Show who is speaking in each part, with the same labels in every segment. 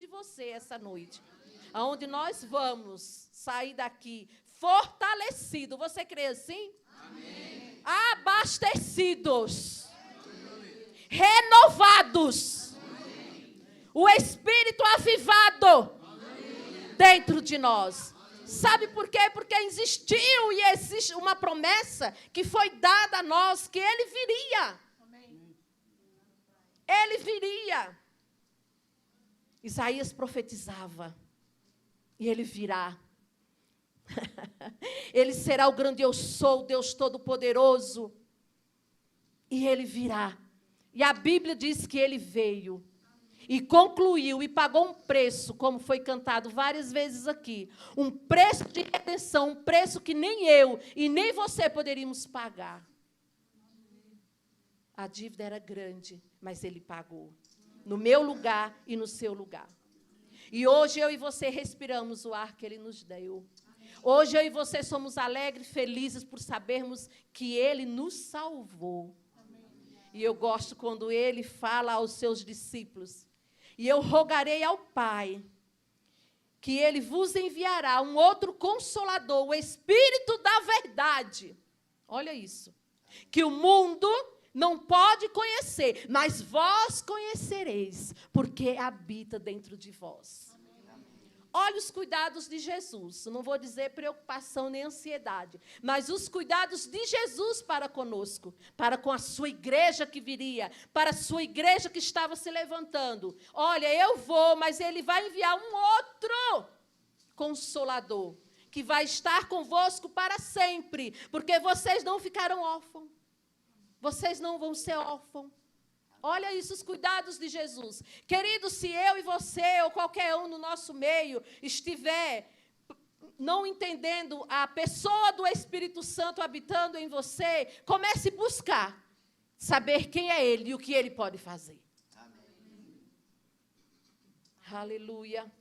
Speaker 1: de você essa noite. Aonde nós vamos sair daqui fortalecidos. Você crê assim? Amém. Abastecidos. Amém. Renovados. Amém. O Espírito avivado. Amém. Dentro de nós. Sabe por quê? Porque existiu e existe uma promessa que foi dada a nós, que Ele viria. Amém. Ele viria. Isaías profetizava. E Ele virá. Ele será o grande eu sou, o Deus Todo-Poderoso. E Ele virá. E a Bíblia diz que Ele veio. E concluiu e pagou um preço, como foi cantado várias vezes aqui. Um preço de redenção, um preço que nem eu e nem você poderíamos pagar. A dívida era grande, mas Ele pagou. No meu lugar e no seu lugar. E hoje eu e você respiramos o ar que Ele nos deu. Hoje eu e você somos alegres e felizes por sabermos que Ele nos salvou. E eu gosto quando Ele fala aos seus discípulos. E eu rogarei ao Pai que Ele vos enviará um outro Consolador, o Espírito da verdade. Olha isso. Que o mundo não pode conhecer, mas vós conhecereis, porque habita dentro de vós. Olha os cuidados de Jesus. Não vou dizer preocupação nem ansiedade, mas os cuidados de Jesus para conosco, para com a sua igreja que viria, para a sua igreja que estava se levantando. Olha, eu vou, mas Ele vai enviar um outro Consolador, que vai estar convosco para sempre, porque vocês não ficarão órfãos. Vocês não vão ser órfãos. Olha isso, os cuidados de Jesus. Querido, se eu e você, ou qualquer um no nosso meio, estiver não entendendo a pessoa do Espírito Santo habitando em você, comece a buscar saber quem é Ele e o que Ele pode fazer. Amém. Aleluia. Amém.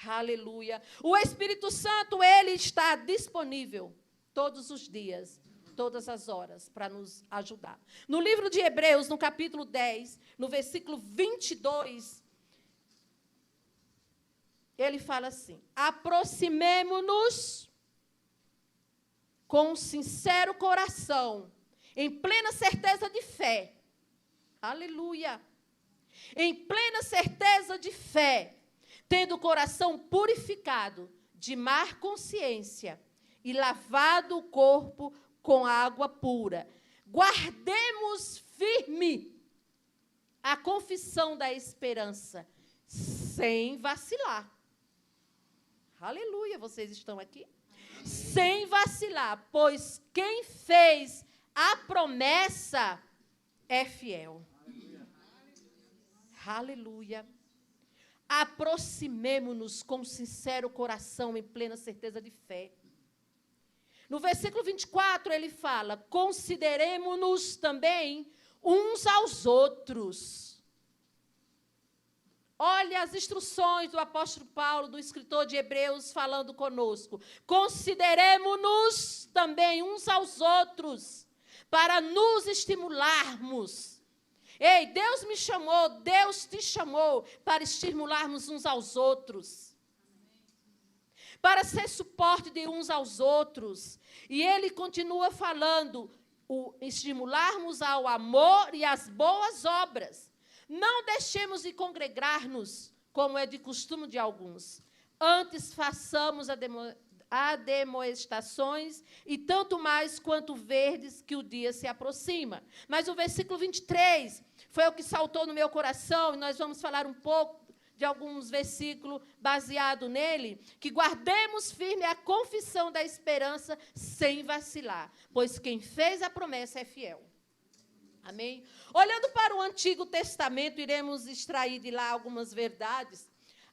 Speaker 1: Aleluia. O Espírito Santo, Ele está disponível todos os dias. Todas as horas, para nos ajudar. No livro de Hebreus, no capítulo 10, no versículo 22, ele fala assim: aproximemo-nos com um sincero coração, em plena certeza de fé. Aleluia! Em plena certeza de fé, tendo o coração purificado de má consciência e lavado o corpo com água pura. Guardemos firme a confissão da esperança, sem vacilar. Aleluia, vocês estão aqui? Amém. Sem vacilar, pois quem fez a promessa é fiel. Aleluia. Aleluia. Aproximemo-nos com sincero coração, em plena certeza de fé. No versículo 24, ele fala: consideremo-nos também uns aos outros. Olha as instruções do apóstolo Paulo, do escritor de Hebreus, falando conosco. Consideremo-nos também uns aos outros, para nos estimularmos. Ei, Deus me chamou, Deus te chamou para estimularmos uns aos outros. Para ser suporte de uns aos outros. E ele continua falando, estimularmos ao amor e às boas obras. Não deixemos de congregar-nos, como é de costume de alguns. Antes façamos admoestações, e tanto mais quanto verdes que o dia se aproxima. Mas o versículo 23 foi o que saltou no meu coração, e nós vamos falar um pouco de alguns versículos baseados nele, que guardemos firme a confissão da esperança sem vacilar, pois quem fez a promessa é fiel. Amém? Olhando para o Antigo Testamento, iremos extrair de lá algumas verdades,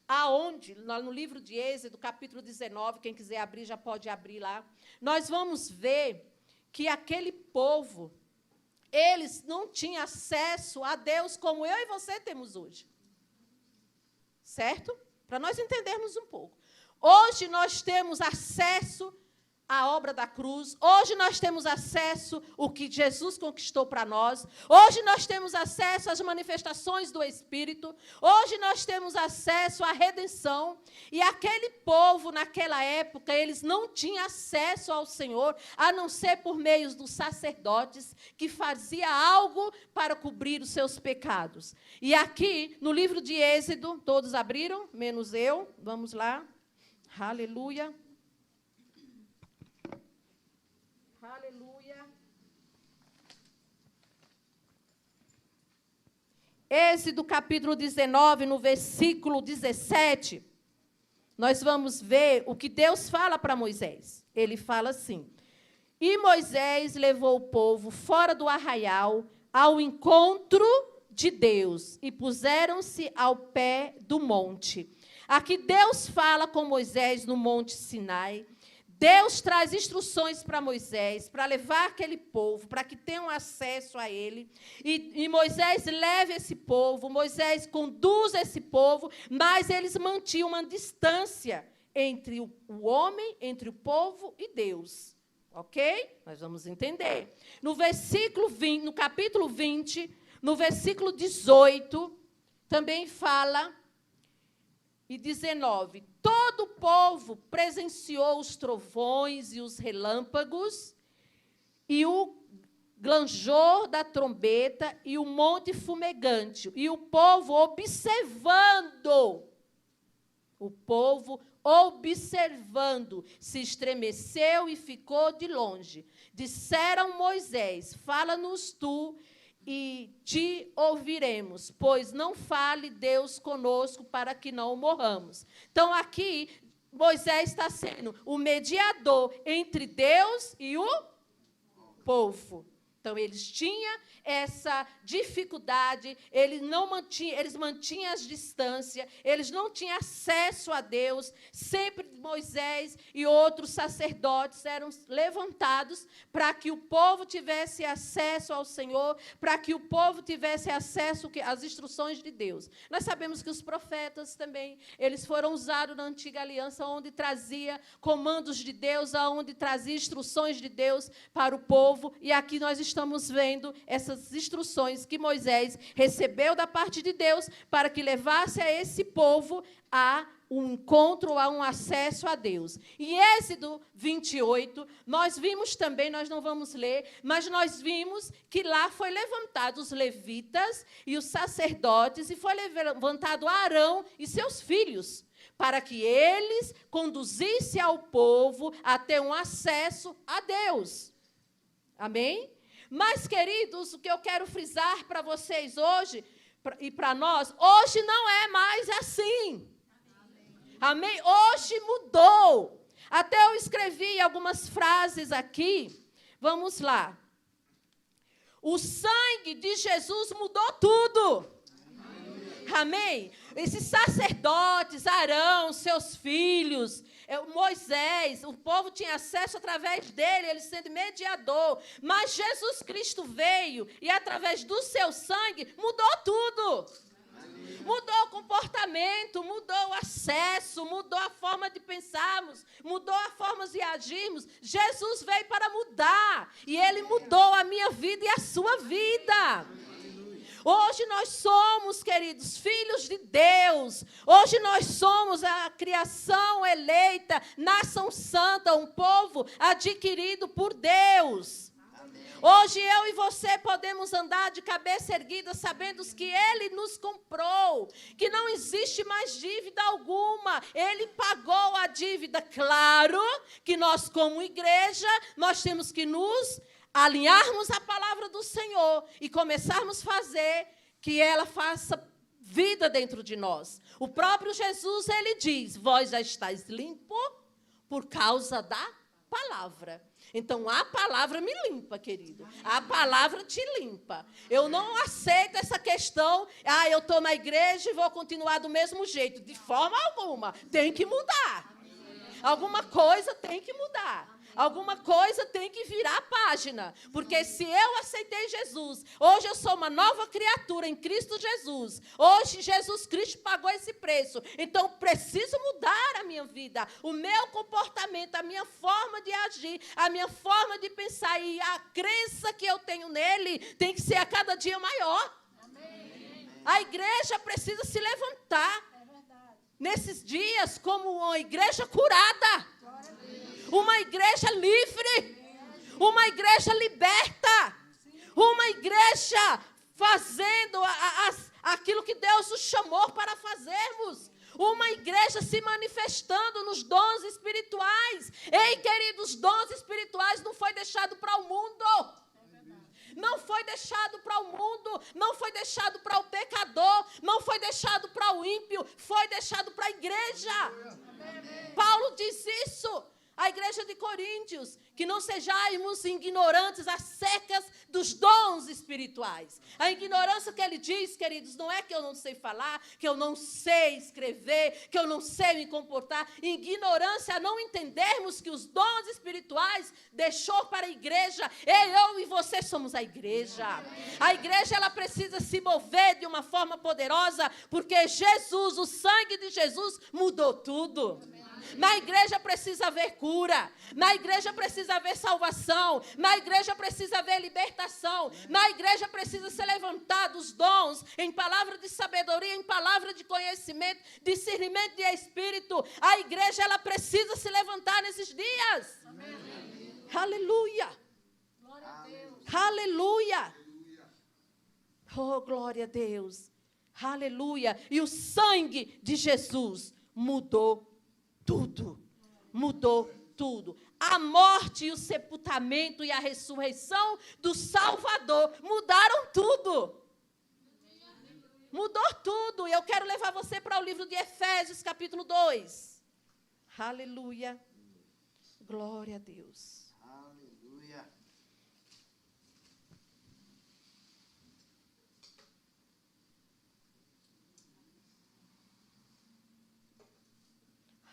Speaker 1: aonde, no livro de Êxodo, capítulo 19, quem quiser abrir, já pode abrir lá, nós vamos ver que aquele povo, eles não tinham acesso a Deus como eu e você temos hoje. Certo? Para nós entendermos um pouco. Hoje nós temos acesso à obra da cruz. Hoje nós temos acesso ao que Jesus conquistou para nós. Hoje nós temos acesso às manifestações do Espírito. Hoje nós temos acesso à redenção. E aquele povo, naquela época, eles não tinham acesso ao Senhor, a não ser por meio dos sacerdotes, que fazia algo para cobrir os seus pecados. E aqui, no livro de Êxodo, todos abriram, menos eu. Vamos lá. Aleluia. Aleluia. Êxodo capítulo 19, no versículo 17, nós vamos ver o que Deus fala para Moisés. Ele fala assim: e Moisés levou o povo fora do arraial ao encontro de Deus, e puseram-se ao pé do monte. Aqui Deus fala com Moisés no Monte Sinai. Deus traz instruções para Moisés, para levar aquele povo, para que tenham acesso a ele. E Moisés leva esse povo, Moisés conduz esse povo, mas eles mantinham uma distância entre o homem, entre o povo e Deus. Ok? Nós vamos entender. No versículo 20, no capítulo 20, no versículo 18, também fala, e 19, todo o povo presenciou os trovões e os relâmpagos, e o glanjor da trombeta, e o monte fumegante, e o povo observando, se estremeceu e ficou de longe. Disseram Moisés: fala-nos tu, e te ouviremos, pois não fale Deus conosco para que não morramos. Então, aqui, Moisés está sendo o mediador entre Deus e o povo. Então, eles tinham essa dificuldade, eles mantinham as distâncias, eles não tinham acesso a Deus. Sempre Moisés e outros sacerdotes eram levantados para que o povo tivesse acesso ao Senhor, para que o povo tivesse acesso às instruções de Deus. Nós sabemos que os profetas também, eles foram usados na antiga aliança, onde trazia comandos de Deus, onde trazia instruções de Deus para o povo, e aqui nós estamos vendo essas instruções que Moisés recebeu da parte de Deus para que levasse a esse povo a um encontro, a um acesso a Deus. E Êxodo 28, nós vimos também, nós não vamos ler, mas nós vimos que lá foi levantado os levitas e os sacerdotes, e foi levantado Arão e seus filhos, para que eles conduzissem ao povo a ter um acesso a Deus. Amém? Mas, queridos, o que eu quero frisar para vocês hoje, e para nós, hoje não é mais assim. Amém? Hoje mudou. Até eu escrevi algumas frases aqui. Vamos lá. O sangue de Jesus mudou tudo. Amém? Esses sacerdotes, Arão, seus filhos, Moisés, o povo tinha acesso através dele, ele sendo mediador. Mas Jesus Cristo veio e, através do seu sangue, mudou tudo. Mudou o comportamento, mudou o acesso, mudou a forma de pensarmos, mudou a forma de agirmos. Jesus veio para mudar, e ele mudou a minha vida e a sua vida. Hoje nós somos, queridos, filhos de Deus. Hoje nós somos a criação eleita, nação santa, um povo adquirido por Deus. Hoje eu e você podemos andar de cabeça erguida, sabendo que Ele nos comprou, que não existe mais dívida alguma. Ele pagou a dívida. Claro que nós, como igreja, nós temos que nos alinharmos à palavra do Senhor e começarmos a fazer que ela faça vida dentro de nós. O próprio Jesus, ele diz: vós já estáis limpo por causa da palavra. Então, a palavra me limpa, querido. A palavra te limpa. Eu não aceito essa questão, eu estou na igreja e vou continuar do mesmo jeito. De forma alguma. Tem que mudar. Alguma coisa tem que mudar. Alguma coisa tem que virar a página. Porque se eu aceitei Jesus, hoje eu sou uma nova criatura em Cristo Jesus. Hoje Jesus Cristo pagou esse preço. Então preciso mudar a minha vida, o meu comportamento, a minha forma de agir, a minha forma de pensar. E a crença que eu tenho nele tem que ser a cada dia maior. A igreja precisa se levantar nesses dias como uma igreja curada. Uma igreja livre, uma igreja liberta, uma igreja fazendo aquilo que Deus nos chamou para fazermos, uma igreja se manifestando nos dons espirituais. Ei, queridos, dons espirituais não foi deixado para o mundo. Não foi deixado para o mundo, não foi deixado para o pecador, não foi deixado para o ímpio, foi deixado para a igreja. Paulo diz isso. A igreja de Coríntios, que não sejamos ignorantes acerca dos dons espirituais. A ignorância que ele diz, queridos, não é que eu não sei falar, que eu não sei escrever, que eu não sei me comportar. Ignorância é não entendermos que os dons espirituais deixou para a igreja. Eu e você somos a igreja. A igreja, ela precisa se mover de uma forma poderosa, porque Jesus, o sangue de Jesus, mudou tudo. Na igreja precisa haver cura, na igreja precisa haver salvação, na igreja precisa haver libertação, na igreja precisa ser levantados dons em palavra de sabedoria, em palavra de conhecimento, discernimento de espírito. A igreja, ela precisa se levantar nesses dias. Amém. Aleluia. Glória a Deus. Aleluia. Oh, glória a Deus. Aleluia. E o sangue de Jesus mudou tudo, mudou tudo. A morte e o sepultamento e a ressurreição do Salvador mudaram tudo. Mudou tudo. E eu quero levar você para o livro de Efésios, capítulo 2. Aleluia. Glória a Deus.
Speaker 2: Aleluia.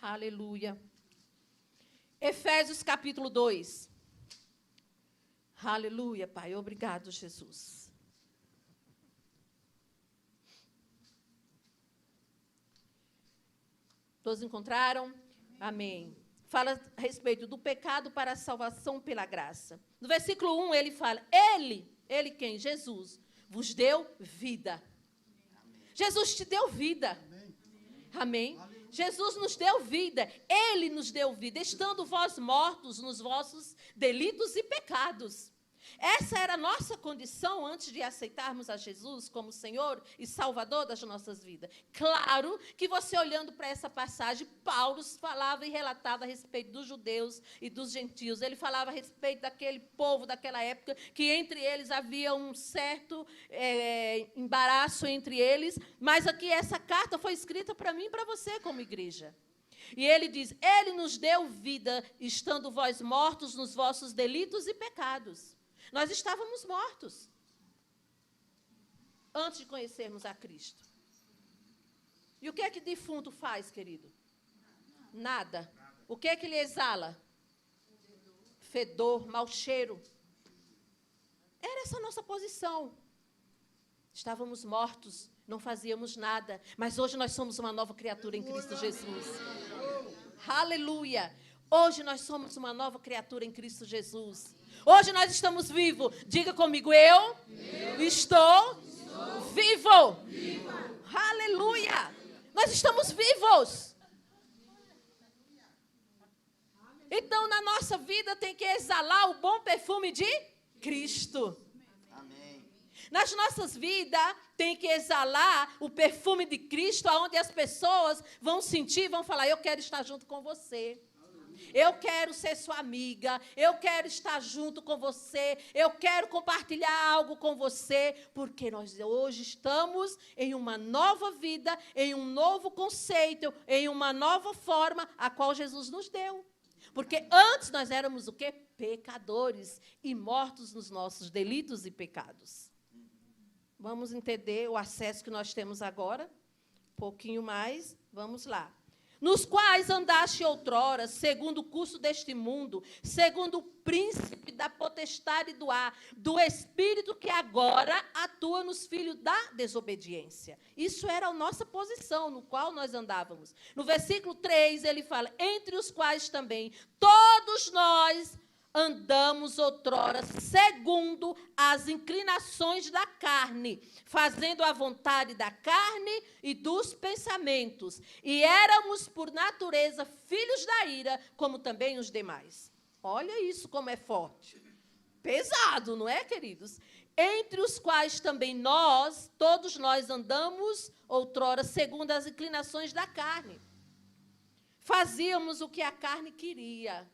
Speaker 1: Aleluia. Efésios capítulo 2. Aleluia, Pai. Obrigado, Jesus. Todos encontraram? Amém. Fala a respeito do pecado para a salvação pela graça. No versículo 1, ele fala, ele quem? Jesus, vos deu vida. Jesus te deu vida. Amém. Jesus nos deu vida, Ele nos deu vida, estando vós mortos nos vossos delitos e pecados. Essa era a nossa condição antes de aceitarmos a Jesus como Senhor e Salvador das nossas vidas. Claro que você olhando para essa passagem, Paulo falava e relatava a respeito dos judeus e dos gentios. Ele falava a respeito daquele povo daquela época, que entre eles havia um certo embaraço entre eles. Mas aqui essa carta foi escrita para mim e para você como igreja. E ele diz, Ele nos deu vida, estando vós mortos nos vossos delitos e pecados. Nós estávamos mortos antes de conhecermos a Cristo. E o que é que defunto faz, querido? Nada. O que é que ele exala? Fedor, mau cheiro. Era essa a nossa posição. Estávamos mortos, não fazíamos nada. Mas hoje nós somos uma nova criatura em Cristo Jesus. Aleluia. Hoje nós somos uma nova criatura em Cristo Jesus. Hoje nós estamos vivos. Diga comigo, eu estou vivo. Aleluia. Nós estamos vivos. Então, na nossa vida tem que exalar o bom perfume de Cristo.
Speaker 2: Amém.
Speaker 1: Nas nossas vidas tem que exalar o perfume de Cristo, onde as pessoas vão sentir, vão falar, eu quero estar junto com você. Eu quero ser sua amiga, eu quero estar junto com você, eu quero compartilhar algo com você, porque nós hoje estamos em uma nova vida, em um novo conceito, em uma nova forma, a qual Jesus nos deu. Porque antes nós éramos o quê? Pecadores e mortos nos nossos delitos e pecados. Vamos entender o acesso que nós temos agora? Um pouquinho mais, vamos lá. nos quais andaste outrora, segundo o curso deste mundo, segundo o príncipe da potestade do ar, do espírito que agora atua nos filhos da desobediência. Isso era a nossa posição, no qual nós andávamos. No versículo 3, ele fala, entre os quais também todos nós andamos outrora segundo as inclinações da carne, fazendo a vontade da carne e dos pensamentos. E éramos, por natureza, filhos da ira, como também os demais. Olha isso como é forte. Pesado, não é, queridos? Entre os quais também nós, todos nós andamos outrora segundo as inclinações da carne. Fazíamos o que a carne queria.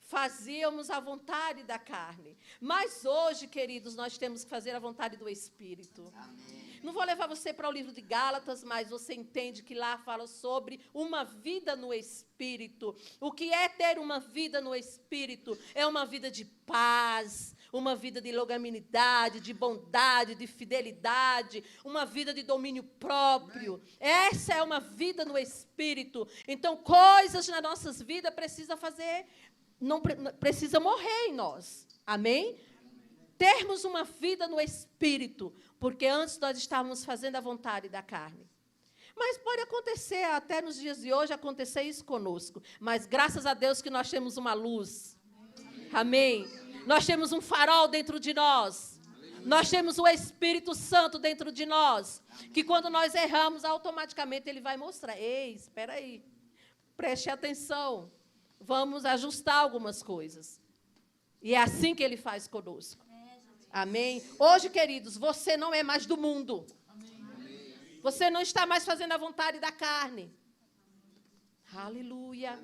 Speaker 1: Fazíamos a vontade da carne. Mas hoje, queridos, nós temos que fazer a vontade do Espírito. Amém. Não vou levar você para o livro de Gálatas, mas você entende que lá fala sobre uma vida no Espírito. O que é ter uma vida no Espírito? É uma vida de paz, uma vida de longanimidade, de bondade, de fidelidade, uma vida de domínio próprio. Essa é uma vida no Espírito. Então, coisas nas nossas vidas precisa fazer... Não precisa morrer em nós. Amém? Termos uma vida no Espírito, porque antes nós estávamos fazendo a vontade da carne. Mas pode acontecer, até nos dias de hoje, acontecer isso conosco. Mas graças a Deus que nós temos uma luz. Amém? Nós temos um farol dentro de nós. Nós temos o Espírito Santo dentro de nós. Que quando nós erramos, automaticamente ele vai mostrar. Ei, espera aí. Preste atenção. Vamos ajustar algumas coisas. E é assim que ele faz conosco. Amém? Hoje, queridos, você não é mais do mundo. Você não está mais fazendo a vontade da carne. Aleluia.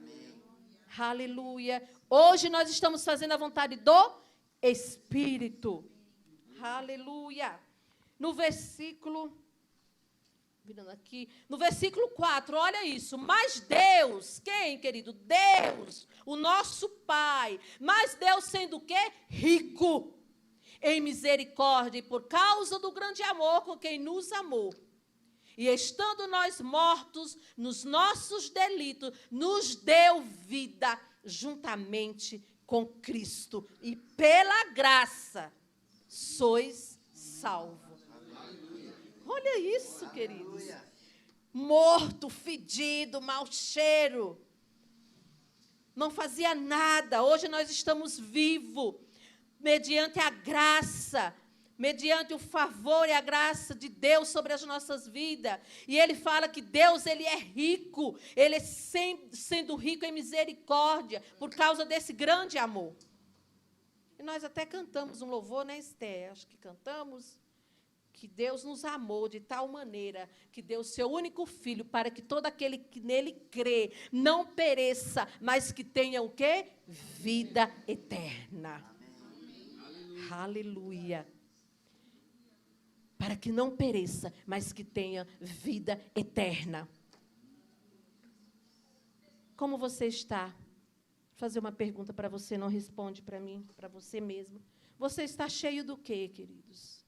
Speaker 1: Aleluia. Hoje nós estamos fazendo a vontade do Espírito. Aleluia. No versículo... Virando aqui, no versículo 4, olha isso. Mas Deus, quem, querido? Deus, o nosso Pai. Mas Deus sendo o quê? Rico em misericórdia, e por causa do grande amor com quem nos amou. E estando nós mortos nos nossos delitos, nos deu vida juntamente com Cristo. E pela graça sois salvos. Olha isso, queridos. Morto, fedido, mau cheiro. Não fazia nada. Hoje nós estamos vivos, mediante a graça, mediante o favor e a graça de Deus sobre as nossas vidas. E ele fala que Deus, ele é rico. Ele é sendo rico em misericórdia, por causa desse grande amor. E nós até cantamos um louvor, né, Esther? Acho que cantamos... que Deus nos amou de tal maneira que deu o seu único filho para que todo aquele que nele crê não pereça, mas que tenha o quê? Vida eterna. Amém. Aleluia. Para que não pereça, mas que tenha vida eterna. Como você está? Vou fazer uma pergunta para você, não responde para mim, para você mesmo. Você está cheio do quê, queridos?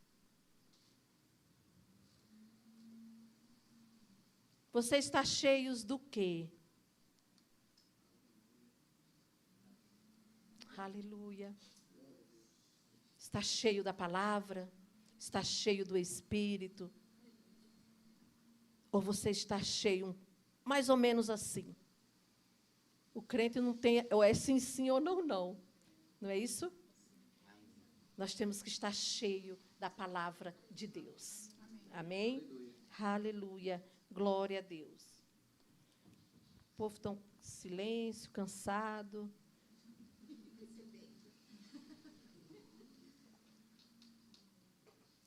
Speaker 1: Você está cheio do quê? Aleluia. Está cheio da palavra? Está cheio do Espírito? Ou você está cheio, mais ou menos assim? O crente não tem, ou é sim, sim, ou não, não. Não é isso? Nós temos que estar cheio da palavra de Deus. Amém? Aleluia. Glória a Deus. O povo está em silêncio, cansado.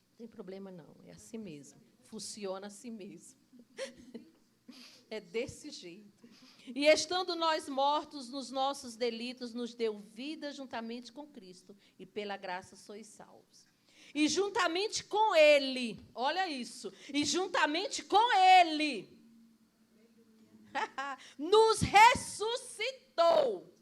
Speaker 1: Não tem problema, não. É assim mesmo. Funciona assim mesmo. É desse jeito. E estando nós mortos nos nossos delitos, nos deu vida juntamente com Cristo. E pela graça sois salvos. E juntamente com Ele, olha isso, e juntamente com Ele, nos ressuscitou.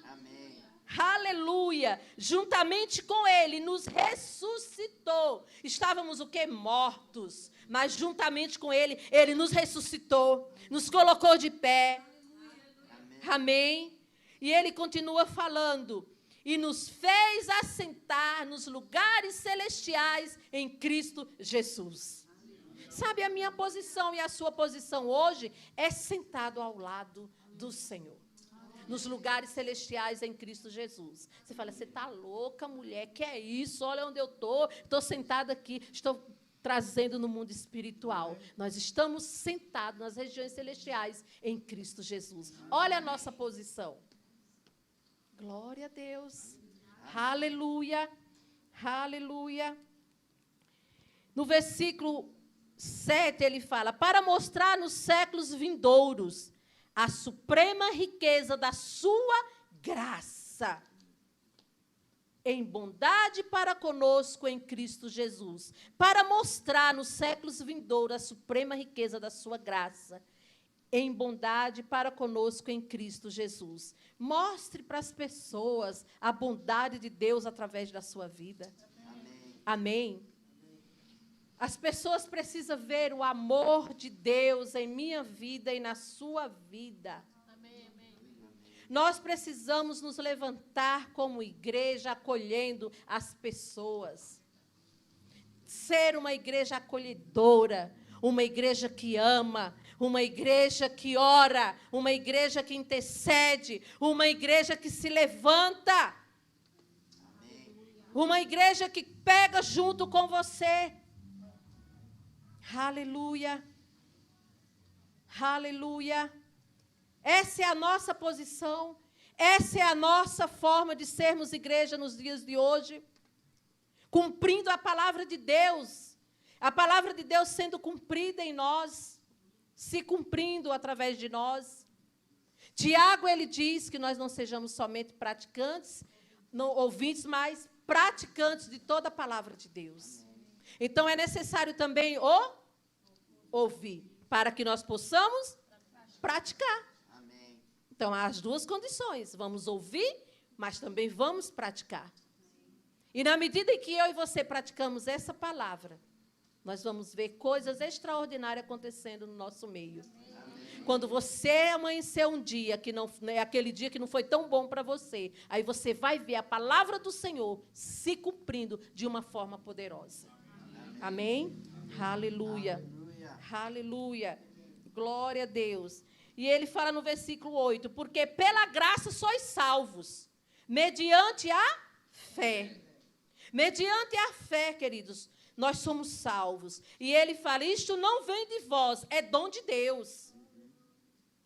Speaker 2: Amém.
Speaker 1: aleluia, juntamente com ele, nos ressuscitou. Estávamos o quê? Mortos. Mas juntamente com ele, ele nos ressuscitou, nos colocou de pé. Amém. E ele continua falando. E nos fez assentar nos lugares celestiais em Cristo Jesus. Sabe, a minha posição e a sua posição hoje é sentado ao lado do Senhor. Nos lugares celestiais em Cristo Jesus. Você fala, você está louca, mulher? Que é isso? Olha onde eu estou. Estou sentada aqui. Estou trazendo no mundo espiritual. Nós estamos sentados nas regiões celestiais em Cristo Jesus. Olha a nossa posição. Glória a Deus. Aleluia. Aleluia. No versículo 7 ele fala, para mostrar nos séculos vindouros a suprema riqueza da sua graça, em bondade para conosco em Cristo Jesus. Para mostrar nos séculos vindouros a suprema riqueza da sua graça, em bondade para conosco em Cristo Jesus. Mostre para as pessoas a bondade de Deus através da sua vida. Amém. Amém. As pessoas precisam ver o amor de Deus em minha vida e na sua vida. Amém, amém. Nós precisamos nos levantar como igreja, acolhendo as pessoas. Ser uma igreja acolhedora, uma igreja que ama, uma igreja que ora, uma igreja que intercede, uma igreja que se levanta. Amém. Uma igreja que pega junto com você. Aleluia. Aleluia. Essa é a nossa posição. Essa é a nossa forma de sermos igreja nos dias de hoje. Cumprindo a palavra de Deus. A palavra de Deus sendo cumprida em nós. Se cumprindo através de nós. Tiago, ele diz que nós não sejamos somente praticantes, não ouvintes, mas praticantes de toda a palavra de Deus. Então, é necessário também ouvir, para que nós possamos praticar. Amém. Então, há as duas condições. Vamos ouvir, mas também vamos praticar. E na medida em que eu e você praticamos essa palavra, nós vamos ver coisas extraordinárias acontecendo no nosso meio. Amém. Quando você amanhecer um dia, que não é aquele dia que não foi tão bom para você, aí você vai ver a palavra do Senhor se cumprindo de uma forma poderosa. Amém? Aleluia. Aleluia. Aleluia. Glória a Deus. E ele fala no versículo 8, porque pela graça sois salvos, mediante a fé. Mediante a fé, queridos, nós somos salvos. E ele fala, isto não vem de vós, é dom de Deus.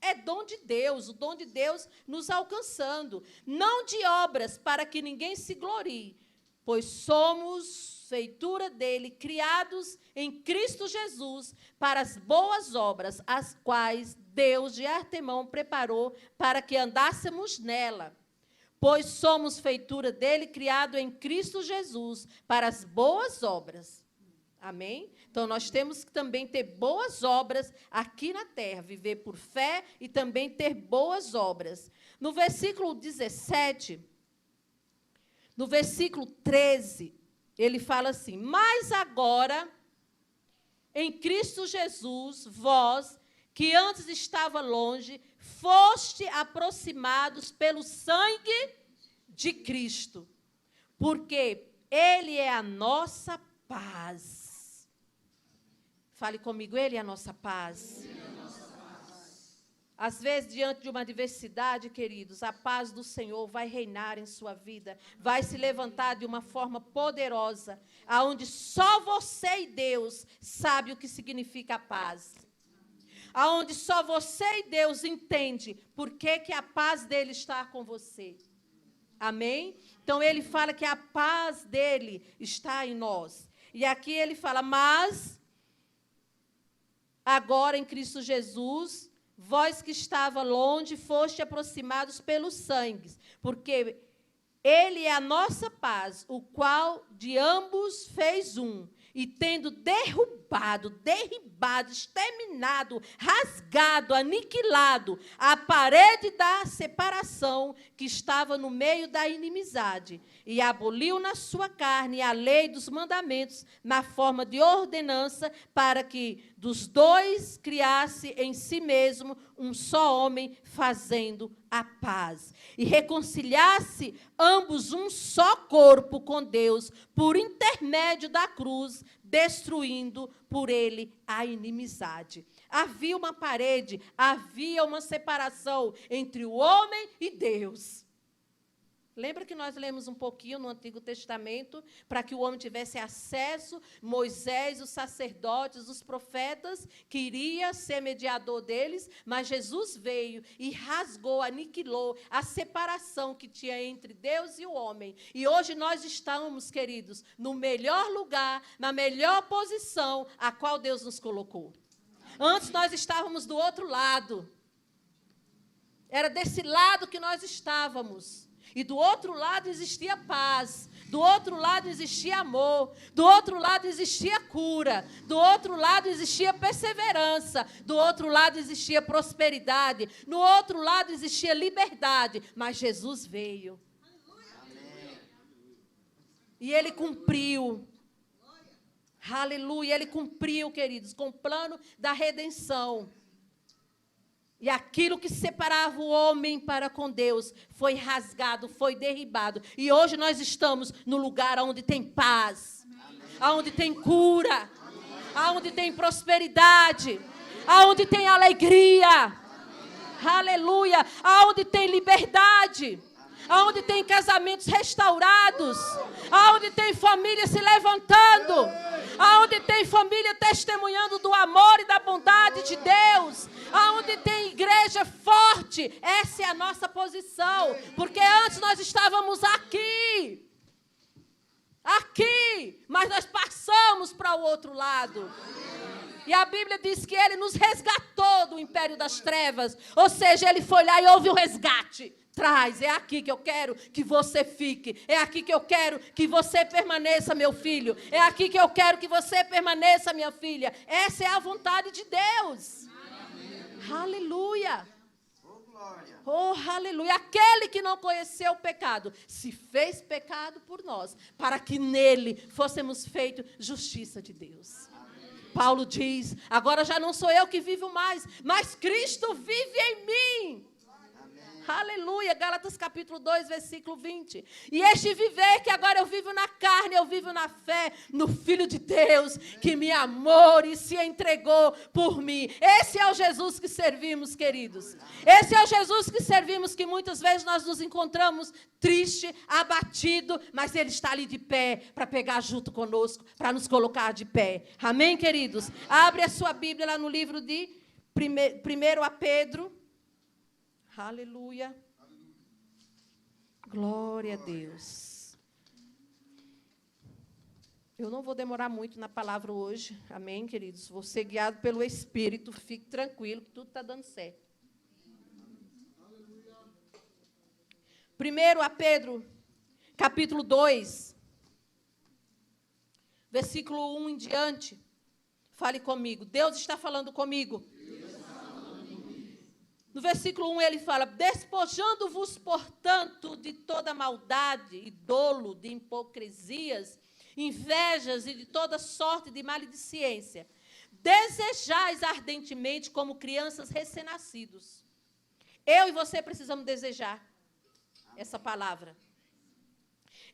Speaker 1: É dom de Deus, o dom de Deus nos alcançando. Não de obras, para que ninguém se glorie, pois somos feitura dele, criados em Cristo Jesus, para as boas obras, as quais Deus de antemão preparou para que andássemos nela. Pois somos feitura dele, criado em Cristo Jesus, para as boas obras. Amém? Então, nós temos que também ter boas obras aqui na terra, viver por fé e também ter boas obras. No versículo 17, no versículo 13, ele fala assim, mas agora, em Cristo Jesus, vós, que antes estava longe, foste aproximados pelo sangue de Cristo, porque Ele é a nossa paz. Fale comigo, Ele é a nossa paz. Às vezes, diante de uma adversidade, queridos, a paz do Senhor vai reinar em sua vida, vai se levantar de uma forma poderosa, aonde só você e Deus sabe o que significa a paz. Aonde só você e Deus entende por que a paz dele está com você. Amém? Então, ele fala que a paz dele está em nós. E aqui ele fala, mas agora em Cristo Jesus, vós que estava longe, foste aproximados pelo sangue, porque ele é a nossa paz, o qual de ambos fez um, e tendo derrubado ocupado, derribado, exterminado, rasgado, aniquilado a parede da separação que estava no meio da inimizade, e aboliu na sua carne a lei dos mandamentos na forma de ordenança, para que dos dois criasse em si mesmo um só homem, fazendo a paz, e reconciliasse ambos um só corpo com Deus, por intermédio da cruz, destruindo por ele a inimizade. Havia uma parede, havia uma separação entre o homem e Deus. Lembra que nós lemos um pouquinho no Antigo Testamento, para que o homem tivesse acesso, Moisés, os sacerdotes, os profetas, queria ser mediador deles, mas Jesus veio e rasgou, aniquilou a separação que tinha entre Deus e o homem. E hoje nós estamos, queridos, no melhor lugar, na melhor posição a qual Deus nos colocou. Antes nós estávamos do outro lado. Era desse lado que nós estávamos. E do outro lado existia paz, do outro lado existia amor, do outro lado existia cura, do outro lado existia perseverança, do outro lado existia prosperidade, no outro lado existia liberdade, mas Jesus veio. Amém. E ele cumpriu. Aleluia, ele cumpriu, queridos, com o plano da redenção. E aquilo que separava o homem para com Deus foi rasgado, foi derribado. E hoje nós estamos no lugar onde tem paz, onde tem cura, onde tem prosperidade, onde tem alegria. Aleluia, onde tem liberdade, onde tem casamentos restaurados, onde tem família se levantando, onde tem família testemunhando do amor e da bondade de Deus, onde tem igreja forte. Essa é a nossa posição, porque antes nós estávamos aqui, mas nós passamos para o outro lado. E a Bíblia diz que ele nos resgatou do império das trevas, ou seja, ele foi lá e houve o resgate. Traz, é aqui que eu quero que você fique. É aqui que eu quero que você permaneça, meu filho. É aqui que eu quero que você permaneça, minha filha. Essa é a vontade de Deus. Amém. Aleluia.
Speaker 2: Oh, glória.
Speaker 1: Oh, aleluia. Aquele que não conheceu o pecado se fez pecado por nós, para que nele fôssemos feitos justiça de Deus. Amém. Paulo diz, agora já não sou eu que vivo mais, mas Cristo vive em mim. Aleluia, Gálatas capítulo 2, versículo 20. E este viver que agora eu vivo na carne, eu vivo na fé, no Filho de Deus, que me amou e se entregou por mim. Esse é o Jesus que servimos, queridos. Esse é o Jesus que servimos, que muitas vezes nós nos encontramos triste, abatido, mas Ele está ali de pé, para pegar junto conosco, para nos colocar de pé. Amém, queridos? Abre a sua Bíblia lá no livro de 1 Pedro. Aleluia. Glória a Deus. Eu não vou demorar muito na palavra hoje. Amém, queridos? Vou ser guiado pelo Espírito. Fique tranquilo que tudo está dando certo. 1 Pedro, capítulo 2, versículo 1 em diante. Fale comigo. Deus está falando comigo. No versículo 1 ele fala, despojando-vos, portanto, de toda maldade e dolo, de hipocrisias, invejas e de toda sorte de maledicência, desejais ardentemente como crianças recém-nascidos. Eu e você precisamos desejar essa palavra.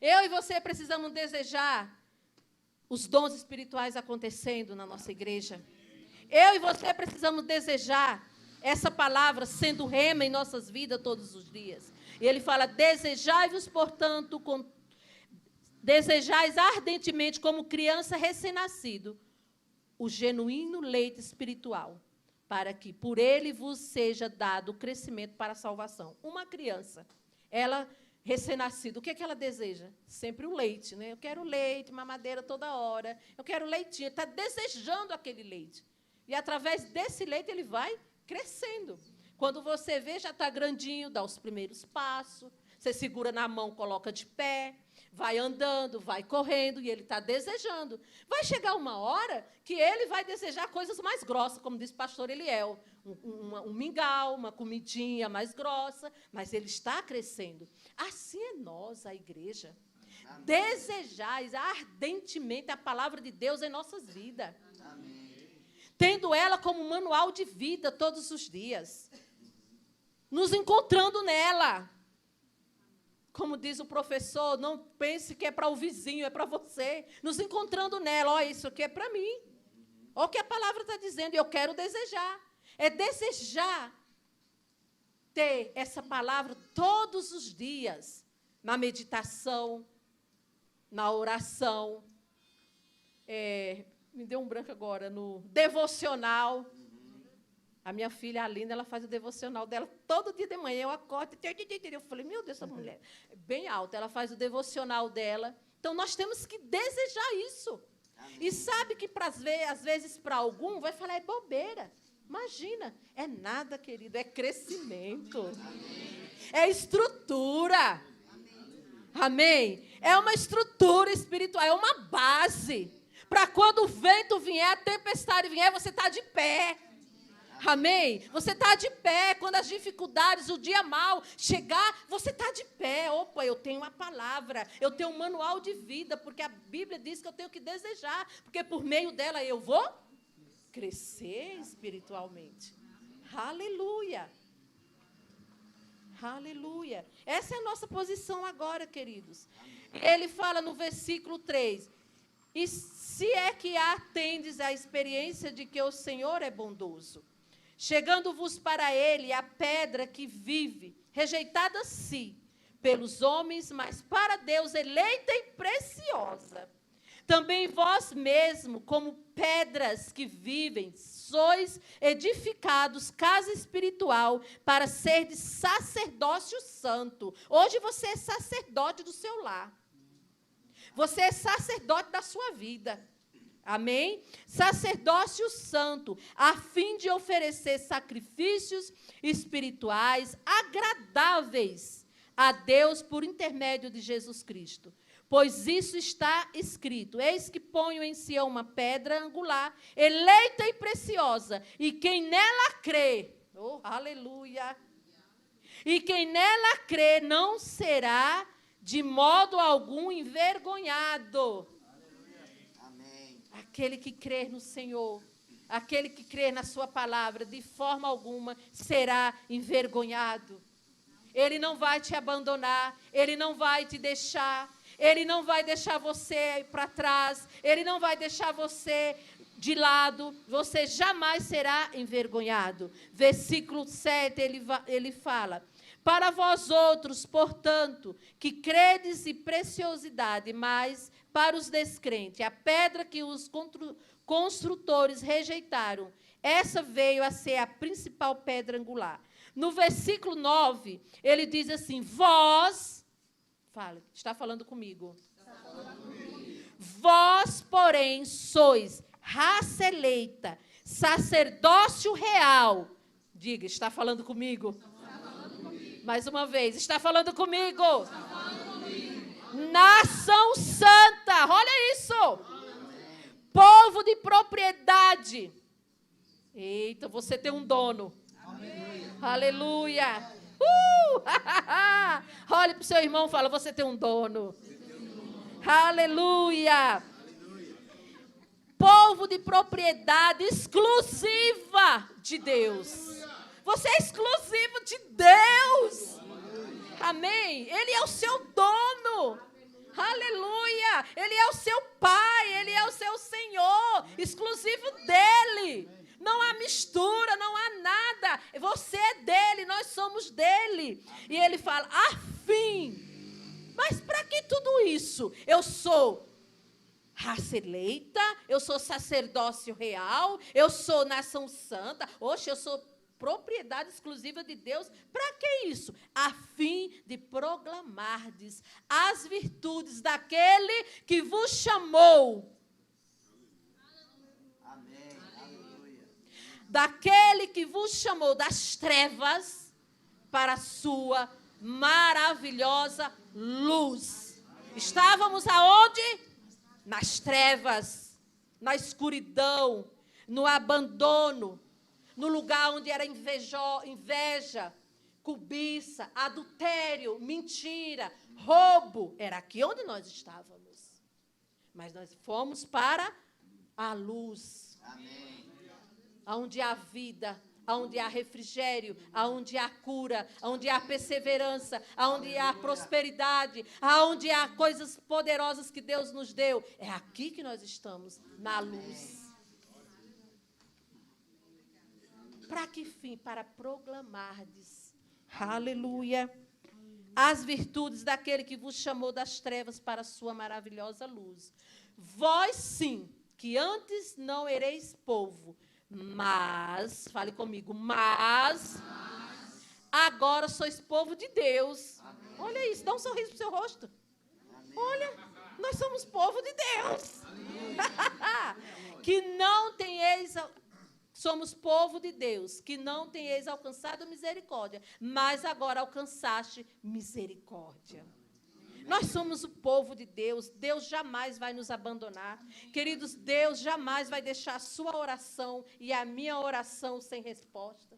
Speaker 1: Eu e você precisamos desejar os dons espirituais acontecendo na nossa igreja. Eu e você precisamos desejar essa palavra sendo rema em nossas vidas todos os dias. E ele fala, desejai-vos, portanto, desejais ardentemente, como criança recém-nascido, o genuíno leite espiritual, para que por ele vos seja dado o crescimento para a salvação. Uma criança, ela recém-nascida, o que é que ela deseja? Sempre o leite, né? Eu quero leite, mamadeira toda hora, eu quero leitinho. Ele está desejando aquele leite. E através desse leite ele vai crescendo. Quando você vê, já está grandinho, dá os primeiros passos, você segura na mão, coloca de pé, vai andando, vai correndo, e ele está desejando. Vai chegar uma hora que ele vai desejar coisas mais grossas, como disse o pastor Eliel, um mingau, uma comidinha mais grossa, mas ele está crescendo. Assim é nós, a igreja. Desejais ardentemente a palavra de Deus em nossas vidas. Tendo ela como manual de vida todos os dias. Nos encontrando nela. Como diz o professor, não pense que é para o vizinho, é para você. Nos encontrando nela, olha, isso aqui é para mim. Olha o que a palavra está dizendo, e eu quero desejar. É desejar ter essa palavra todos os dias, na meditação, na oração, me deu um branco agora, no devocional. A minha filha, a Linda, ela faz o devocional dela todo dia de manhã. Eu acordo, eu falei, meu Deus, essa mulher é bem alta. Ela faz o devocional dela. Então, nós temos que desejar isso. Amém. E sabe que, às vezes, para algum, vai falar, é bobeira. Imagina, é nada, querido, é crescimento. Amém. É estrutura. Amém? É uma estrutura espiritual, é uma base. Para quando o vento vier, a tempestade vier, você está de pé. Amém? Você está de pé. Quando as dificuldades, o dia mau chegar, você está de pé. Opa, eu tenho uma palavra, eu tenho um manual de vida, porque a Bíblia diz que eu tenho que desejar, porque por meio dela eu vou crescer espiritualmente. Aleluia. Aleluia. Essa é a nossa posição agora, queridos. Ele fala no versículo 3, e se é que atendes à experiência de que o Senhor é bondoso, chegando-vos para ele a pedra que vive, rejeitada sim pelos homens, mas para Deus eleita e preciosa. Também vós mesmo, como pedras que vivem, sois edificados casa espiritual para serdes sacerdócio santo. Hoje você é sacerdote do seu lar. Você é sacerdote da sua vida. Amém? Sacerdócio santo, a fim de oferecer sacrifícios espirituais agradáveis a Deus por intermédio de Jesus Cristo. Pois isso está escrito, eis que ponho em Sião uma pedra angular, eleita e preciosa, e quem nela crê, oh, aleluia, e quem nela crê não será de modo algum envergonhado. Aquele que crer no Senhor, aquele que crer na sua palavra, de forma alguma será envergonhado. Ele não vai te abandonar, ele não vai te deixar, ele não vai deixar você para trás, ele não vai deixar você de lado, você jamais será envergonhado. Versículo 7, ele fala, para vós outros, portanto, que credes em preciosidade, mas para os descrentes, a pedra que os construtores rejeitaram, essa veio a ser a principal pedra angular. No versículo 9, ele diz assim, vós, fala, está falando comigo. Está falando comigo. Vós, porém, sois raça eleita, sacerdócio real. Diga, está falando comigo? Está falando comigo. Mais uma vez, está falando comigo? Está falando comigo. Nação santa, olha isso. Amém. Povo de propriedade. Eita, você tem um dono. Amém. Aleluia. Olhe para o seu irmão e fala, você tem um dono. Aleluia. Povo de propriedade exclusiva de Deus. Você é exclusivo de Deus. Amém? Ele é o seu dono. Aleluia. Ele é o seu Pai. Ele é o seu Senhor. Exclusivo dele. Não há mistura, não há nada. Você é dele, nós somos dele. E ele fala, afim. Mas para que tudo isso? Eu sou raça eleita, eu sou sacerdócio real, eu sou nação santa. Oxe, eu sou propriedade exclusiva de Deus. Para que isso? A fim de proclamardes as virtudes daquele que vos chamou.
Speaker 2: Amém. Aleluia.
Speaker 1: Daquele que vos chamou das trevas para a sua maravilhosa luz. Estávamos aonde? Nas trevas, na escuridão, no abandono, no lugar onde era inveja, cobiça, adultério, mentira, roubo. Era aqui onde nós estávamos. Mas nós fomos para a luz.
Speaker 2: Amém.
Speaker 1: Onde há vida, onde há refrigério, onde há cura, onde há perseverança, onde há prosperidade, onde há coisas poderosas que Deus nos deu. É aqui que nós estamos, na luz. Para que fim? Para proclamardes, aleluia, as virtudes daquele que vos chamou das trevas para a sua maravilhosa luz. Vós, sim, que antes não ereis povo, mas, fale comigo, mas agora sois povo de Deus. Amém. Olha isso, dá um sorriso para o seu rosto. Amém. Olha, nós somos povo de Deus. Que não tenhais, somos povo de Deus, que não tenhais alcançado misericórdia, mas agora alcançaste misericórdia. Nós somos o povo de Deus. Deus jamais vai nos abandonar. Queridos, Deus jamais vai deixar a sua oração e a minha oração sem resposta.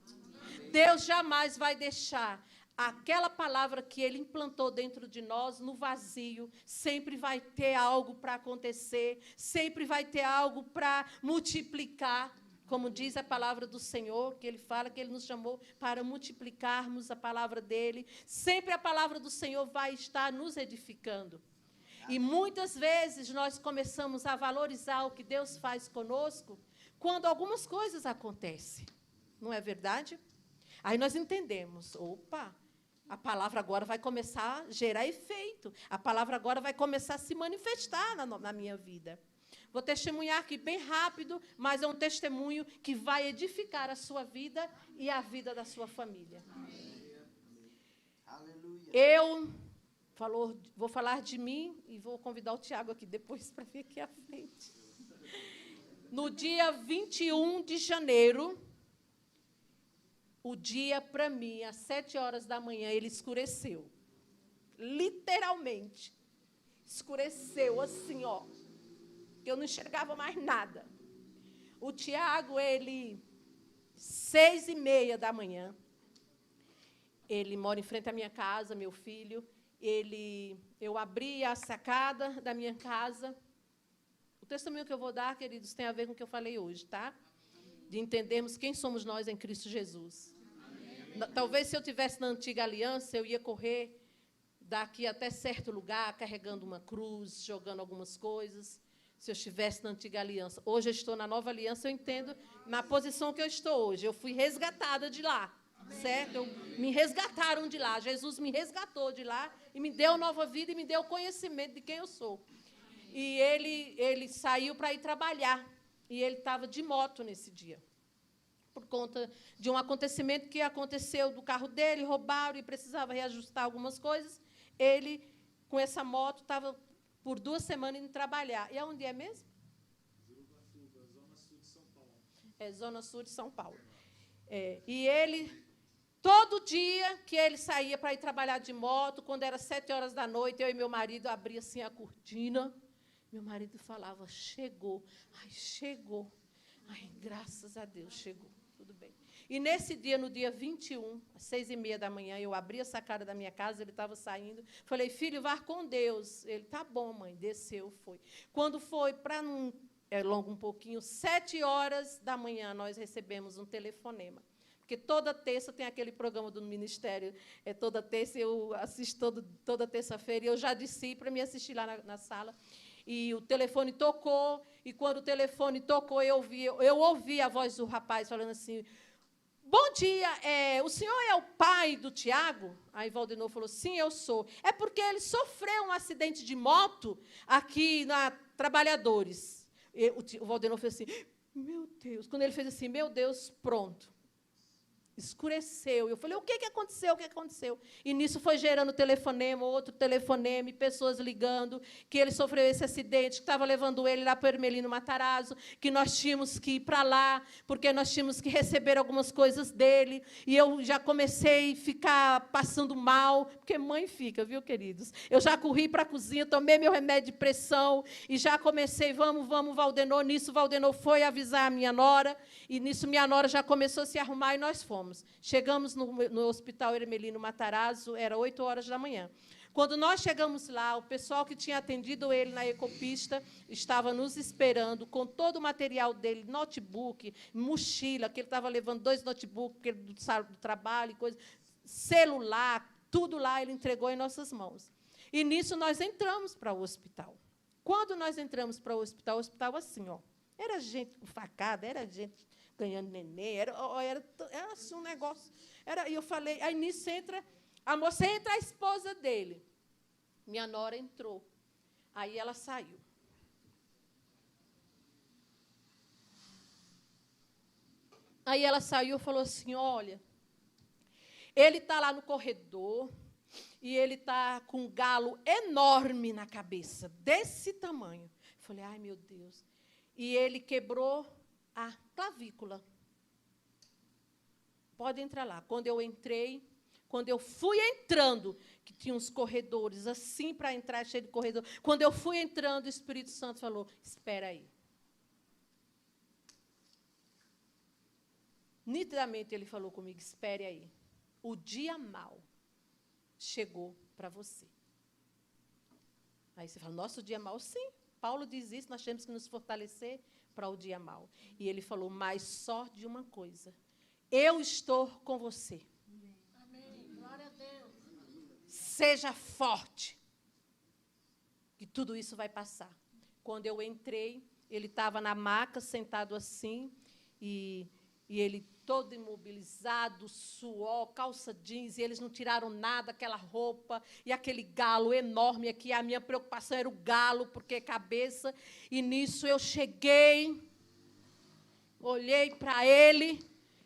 Speaker 1: Deus jamais vai deixar aquela palavra que Ele implantou dentro de nós no vazio. Sempre vai ter algo para acontecer. Sempre vai ter algo para multiplicar. Como diz a palavra do Senhor, que Ele fala que Ele nos chamou para multiplicarmos a palavra dEle. Sempre a palavra do Senhor vai estar nos edificando. E muitas vezes nós começamos a valorizar o que Deus faz conosco quando algumas coisas acontecem. Não é verdade? Aí nós entendemos, opa, a palavra agora vai começar a gerar efeito. A palavra agora vai começar a se manifestar na minha vida. Vou testemunhar aqui bem rápido, mas é um testemunho que vai edificar a sua vida e a vida da sua família.
Speaker 2: Aleluia.
Speaker 1: Eu vou falar de mim e vou convidar o Tiago aqui depois para vir aqui à frente. No dia 21 de janeiro, o dia, para mim, às 7 horas da manhã, ele escureceu. Literalmente. Escureceu assim, ó. Eu não enxergava mais nada. O Tiago, 6h30 da manhã, ele mora em frente à minha casa, meu filho. Eu abri a sacada da minha casa. O testemunho que eu vou dar, queridos, tem a ver com o que eu falei hoje, tá? De entendermos quem somos nós em Cristo Jesus. Amém. Talvez, se eu estivesse na antiga aliança, eu ia correr daqui até certo lugar, carregando uma cruz, jogando algumas coisas. Se eu estivesse na antiga aliança. Hoje eu estou na nova aliança, eu entendo na posição que eu estou hoje. Eu fui resgatada de lá, certo? Me resgataram de lá. Jesus me resgatou de lá e me deu nova vida e me deu conhecimento de quem eu sou. E ele saiu para ir trabalhar. E ele estava de moto nesse dia. Por conta de um acontecimento que aconteceu do carro dele, roubaram e precisava reajustar algumas coisas. Ele, com essa moto, estava por 2 semanas indo trabalhar. E aonde é mesmo?
Speaker 3: Zona Sul de São Paulo.
Speaker 1: É, Zona Sul de São Paulo. E ele, todo dia que ele saía para ir trabalhar de moto, quando era 7 horas da noite, eu e meu marido abria assim a cortina. Meu marido falava, chegou. Ai, chegou. Ai, graças a Deus, chegou. Tudo bem. E nesse dia, no dia 21, às 6h30 da manhã, eu abri a sacada da minha casa, ele estava saindo. Falei, filho, vá com Deus. Ele, tá bom, mãe, desceu, foi. Quando foi, para não... É longo um pouquinho, 7 horas da manhã, nós recebemos um telefonema. Porque toda terça tem aquele programa do Ministério. Toda terça, eu assisto toda terça-feira, e eu já desci para me assistir lá na sala. E o telefone tocou, e quando o telefone tocou, eu ouvi a voz do rapaz falando assim, bom dia, o senhor é o pai do Tiago? Aí Valdenor falou, sim, eu sou. É porque ele sofreu um acidente de moto aqui na Trabalhadores. O Valdenor fez assim, meu Deus. Quando ele fez assim, meu Deus, pronto. Escureceu. Eu falei, o que aconteceu? O que aconteceu? E nisso foi gerando telefonema, outro telefonema, e pessoas ligando, que ele sofreu esse acidente, que estava levando ele lá para o Hermelino Matarazzo, que nós tínhamos que ir para lá, porque nós tínhamos que receber algumas coisas dele. E eu já comecei a ficar passando mal, porque mãe fica, viu, queridos? Eu já corri para a cozinha, tomei meu remédio de pressão, e já comecei, vamos, Valdenor. Nisso, Valdenor foi avisar a minha nora, e nisso minha nora já começou a se arrumar, e nós fomos. Chegamos no Hospital Hermelino Matarazzo, era 8h da manhã. Quando nós chegamos lá, o pessoal que tinha atendido ele na Ecopista estava nos esperando com todo o material dele, notebook, mochila, que ele estava levando 2 notebooks do trabalho, coisa, celular, tudo lá ele entregou em nossas mãos. E, nisso, nós entramos para o hospital. Quando nós entramos para o hospital assim, ó, era gente com facada, era gente ganhando neném, era assim um negócio. E eu falei, aí nisso entra a esposa dele. Minha nora entrou. Aí ela saiu. Aí ela saiu e falou assim, olha, ele está lá no corredor e ele está com um galo enorme na cabeça, desse tamanho. Eu falei, ai, meu Deus. E ele quebrou a clavícula. Pode entrar lá. Quando eu entrei, quando eu fui entrando, que tinha uns corredores assim para entrar, cheio de corredor. Quando eu fui entrando, o Espírito Santo falou, espera aí. Nitidamente ele falou comigo, espere aí. O dia mau chegou para você. Aí você fala, nossa, o dia mau? Sim, Paulo diz isso, nós temos que nos fortalecer para o dia mau. E ele falou, mas só de uma coisa, eu estou com você.
Speaker 4: Amém. Glória a Deus.
Speaker 1: Seja forte, que tudo isso vai passar. Quando eu entrei, ele estava na maca, sentado assim, e ele todo imobilizado, suor, calça jeans, e eles não tiraram nada, aquela roupa, e aquele galo enorme aqui. A minha preocupação era o galo, porque cabeça. E nisso eu cheguei, olhei para ele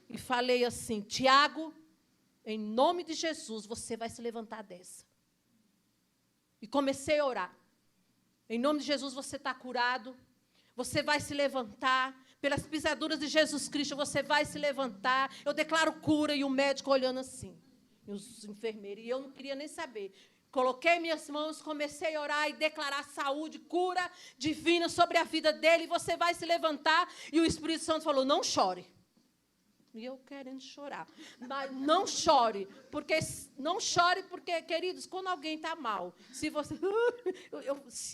Speaker 1: e falei assim, Tiago, em nome de Jesus, você vai se levantar dessa. E comecei a orar. Em nome de Jesus, você está curado, você vai se levantar. Pelas pisaduras de Jesus Cristo, você vai se levantar. Eu declaro cura, e o médico olhando assim. E os enfermeiros, e eu não queria nem saber. Coloquei minhas mãos, comecei a orar e declarar saúde, cura divina sobre a vida dele. E você vai se levantar. E o Espírito Santo falou, não chore. E eu querendo chorar. Mas não chore, porque, queridos, quando alguém está mal, se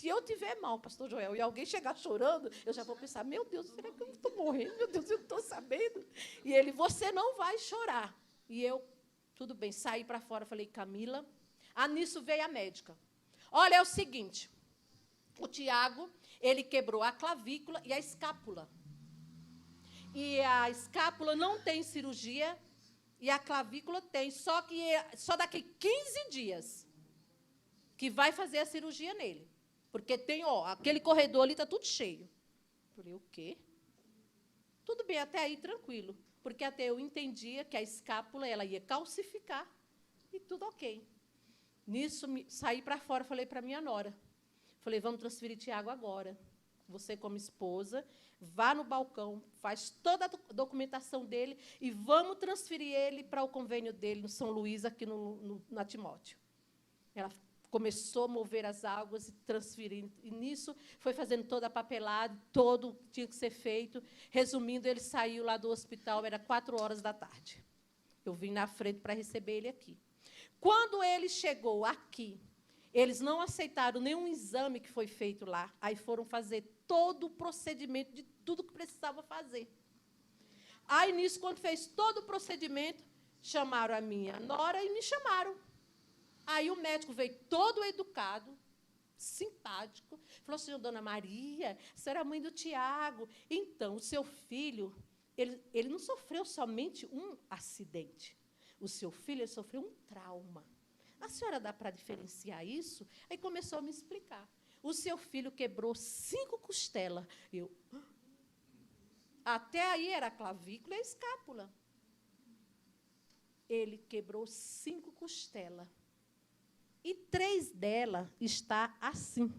Speaker 1: eu tiver mal, pastor Joel, e alguém chegar chorando, eu já vou pensar, meu Deus, será que eu estou morrendo? Meu Deus, eu não estou sabendo. E ele, você não vai chorar. E eu, tudo bem, saí para fora, falei, Camila. Nisso veio a médica. Olha, é o seguinte, o Tiago, ele quebrou a clavícula e a escápula. E a escápula não tem cirurgia, e a clavícula tem, só daqui 15 dias que vai fazer a cirurgia nele. Porque tem, aquele corredor ali está tudo cheio. Falei, o quê? Tudo bem, até aí tranquilo, porque até eu entendia que a escápula ela ia calcificar, e tudo ok. Nisso, saí para fora, falei para minha nora. Falei, vamos transferir Tiago agora. Você, como esposa, vá no balcão, faz toda a documentação dele e vamos transferir ele para o convênio dele no São Luís, aqui na Timóteo. Ela começou a mover as águas e transferir. E nisso foi fazendo toda a papelada, todo tinha que ser feito. Resumindo, ele saiu lá do hospital, era 4h da tarde. Eu vim na frente para receber ele aqui. Quando ele chegou aqui, eles não aceitaram nenhum exame que foi feito lá. Aí foram fazer todo o procedimento de tudo que precisava fazer. Aí, nisso, quando fez todo o procedimento, chamaram a minha nora e me chamaram. Aí o médico veio todo educado, simpático, falou assim, dona Maria, a senhora é a mãe do Tiago. Então, o seu filho, ele não sofreu somente um acidente. O seu filho ele sofreu um trauma. A senhora dá para diferenciar isso? Aí começou a me explicar. O seu filho quebrou 5 costelas. Até aí era a clavícula e a escápula. ele quebrou 5 costelas. E 3 delas está assim.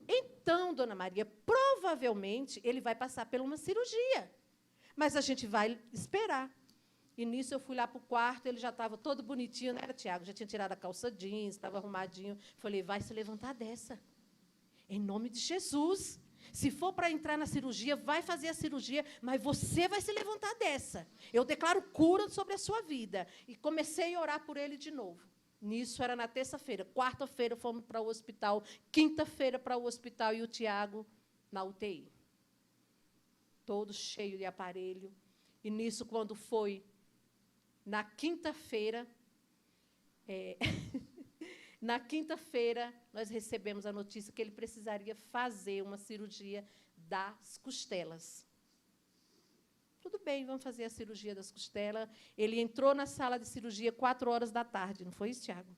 Speaker 1: Então, dona Maria, provavelmente ele vai passar por uma cirurgia. Mas a gente vai esperar. E nisso eu fui lá para o quarto, ele já estava todo bonitinho, não era, Tiago? Já tinha tirado a calça jeans, estava arrumadinho. Falei, vai se levantar dessa. Em nome de Jesus. Se for para entrar na cirurgia, vai fazer a cirurgia, mas você vai se levantar dessa. Eu declaro cura sobre a sua vida. E comecei a orar por ele de novo. Nisso era na terça-feira. Quarta-feira fomos para o hospital. Quinta-feira para o hospital e o Tiago na UTI. Todo cheio de aparelho. E nisso, quando foi na quinta-feira, na quinta-feira, nós recebemos a notícia que ele precisaria fazer uma cirurgia das costelas. Tudo bem, vamos fazer a cirurgia das costelas. Ele entrou na sala de cirurgia 4h, não foi isso, Tiago?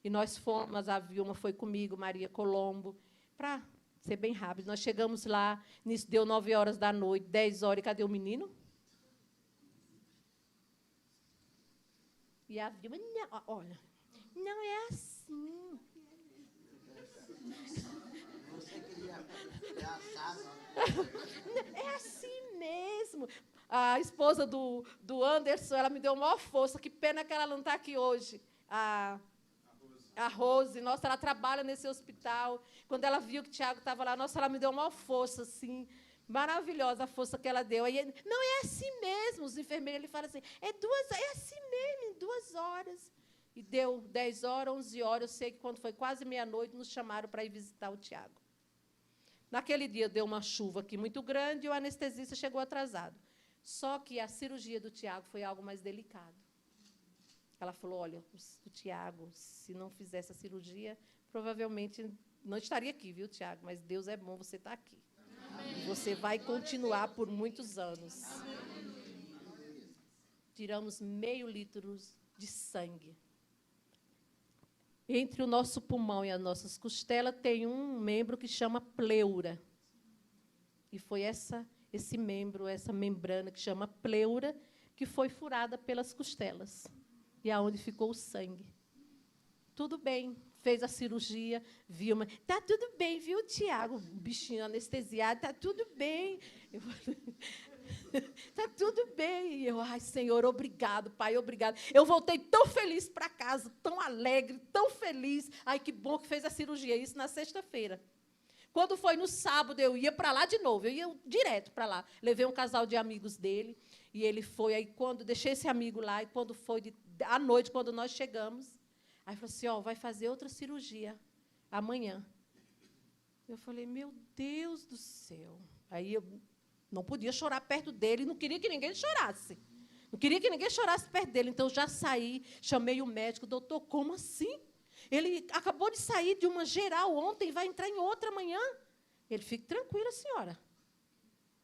Speaker 1: E nós fomos, a Vilma foi comigo, Maria Colombo, para ser bem rápido. Nós chegamos lá, nisso deu 9h, 10h, e cadê o menino? E a Vilma, não, olha, não é assim.
Speaker 2: Você queria assar,
Speaker 1: É assim mesmo. A esposa do Anderson, ela me deu maior força. Que pena que ela não está aqui hoje. A Rose, nossa, ela trabalha nesse hospital. Quando ela viu que o Tiago estava lá, nossa, ela me deu maior força, assim. Maravilhosa a força que ela deu. Aí, não, é assim mesmo. Os enfermeiros, ele fala assim, é assim mesmo, em 2 horas. E deu 10h, 11h. Eu sei que, quando foi quase meia-noite, nos chamaram para ir visitar o Tiago. Naquele dia, deu uma chuva aqui muito grande e o anestesista chegou atrasado. Só que a cirurgia do Tiago foi algo mais delicado. Ela falou, olha, o Tiago, se não fizesse a cirurgia, provavelmente não estaria aqui, viu, Tiago? Mas Deus é bom, você está aqui. Amém. Você vai continuar por muitos anos. Amém. Tiramos meio litro de sangue. Entre o nosso pulmão e as nossas costelas tem um membro que chama pleura. E foi esse membro, essa membrana que chama pleura, que foi furada pelas costelas. E aonde ficou o sangue. Tudo bem, fez a cirurgia, viu, mas está tudo bem, viu, Tiago? O bichinho anestesiado, está tudo bem. Está tudo bem. E eu, ai, Senhor, obrigado, Pai, obrigado. Eu voltei tão feliz para casa, tão alegre, tão feliz. Ai, que bom que fez a cirurgia, isso na sexta-feira. Quando foi no sábado, eu ia para lá de novo, eu ia direto para lá. Levei um casal de amigos dele, e ele foi. Aí, quando deixei esse amigo lá, e quando foi à noite, quando nós chegamos, aí falou assim, ó, vai fazer outra cirurgia amanhã. Eu falei, meu Deus do céu. Aí eu não podia chorar perto dele, não queria que ninguém chorasse. Não queria que ninguém chorasse perto dele. Então, eu já saí, chamei o médico, doutor, como assim? Ele acabou de sair de uma geral ontem, vai entrar em outra amanhã. Ele, fique tranquila, senhora.